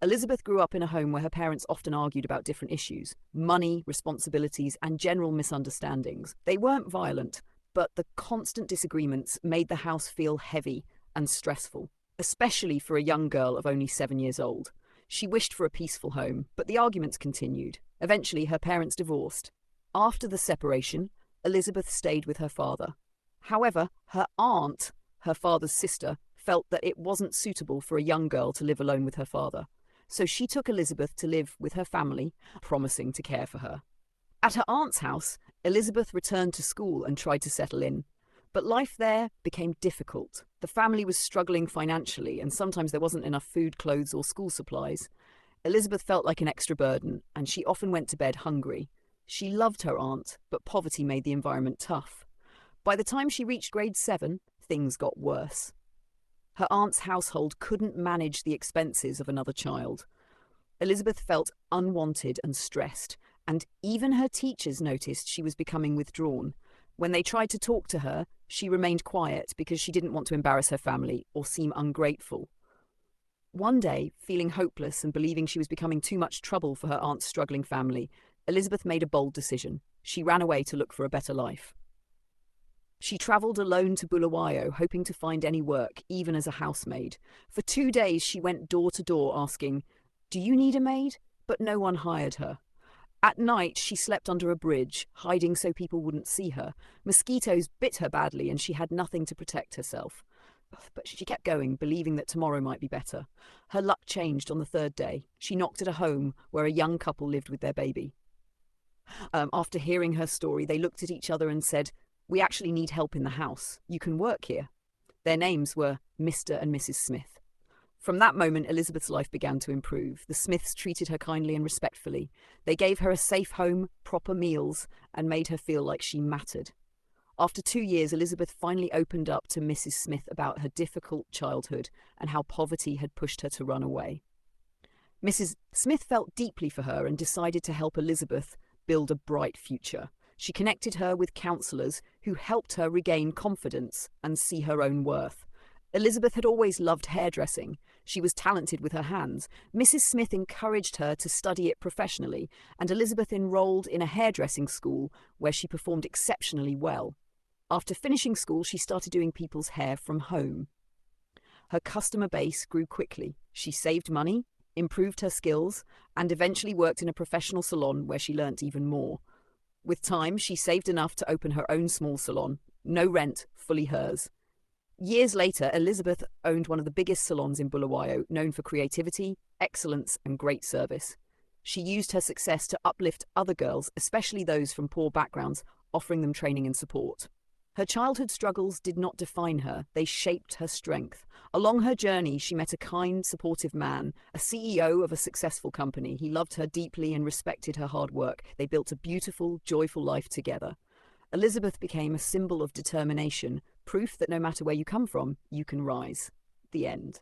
Elizabeth grew up in a home where her parents often argued about different issues: money, responsibilities, and general misunderstandings. They weren't violent, but the constant disagreements made the house feel heavy and stressful, especially for a young girl of only 7 years old. She wished for a peaceful home, but the arguments continued. Eventually, her parents divorced. After the separation, Elizabeth stayed with her father. However, her aunt, her father's sister, felt that it wasn't suitable for a young girl to live alone with her father. So she took Elizabeth to live with her family, promising to care for her. At her aunt's house, Elizabeth returned to school and tried to settle in. But life there became difficult. The family was struggling financially, and sometimes there wasn't enough food, clothes, or school supplies. Elizabeth felt like an extra burden, and she often went to bed hungry. She loved her aunt, but poverty made the environment tough. By the time she reached grade 7, things got worse. Her aunt's household couldn't manage the expenses of another child. Elizabeth felt unwanted and stressed, and even her teachers noticed she was becoming withdrawn. When they tried to talk to her, she remained quiet because she didn't want to embarrass her family or seem ungrateful. One day, feeling hopeless and believing she was becoming too much trouble for her aunt's struggling family, Elizabeth made a bold decision. She ran away to look for a better life. She travelled alone to Bulawayo, hoping to find any work, even as a housemaid. For 2 days, she went door to door asking, "Do you need a maid?" But no one hired her. At night, she slept under a bridge, hiding so people wouldn't see her. Mosquitoes bit her badly, and she had nothing to protect herself. But she kept going, believing that tomorrow might be better. Her luck changed on the 3rd day. She knocked at a home where a young couple lived with their baby. After hearing her story, they looked at each other and said, "We actually need help in the house. You can work here." Their names were Mr. and Mrs. Smith. From that moment, Elizabeth's life began to improve. The Smiths treated her kindly and respectfully. They gave her a safe home, proper meals, and made her feel like she mattered. After 2 years, Elizabeth finally opened up to Mrs. Smith about her difficult childhood and how poverty had pushed her to run away. Mrs. Smith felt deeply for her and decided to help Elizabeth build a bright future. She connected her with counsellors who helped her regain confidence and see her own worth. Elizabeth had always loved hairdressing. She was talented with her hands. Mrs. Smith encouraged her to study it professionally, and Elizabeth enrolled in a hairdressing school where she performed exceptionally well. After finishing school, she started doing people's hair from home. Her customer base grew quickly. She saved money, improved her skills, and eventually worked in a professional salon where she learnt even more. With time, she saved enough to open her own small salon. No rent, fully hers. Years later, Elizabeth owned one of the biggest salons in Bulawayo, known for creativity, excellence, and great service. She used her success to uplift other girls, especially those from poor backgrounds, offering them training and support. Her childhood struggles did not define her, they shaped her strength. Along her journey, she met a kind, supportive man, a CEO of a successful company. He loved her deeply and respected her hard work. They built a beautiful, joyful life together. Elizabeth became a symbol of determination, proof that no matter where you come from, you can rise. The end.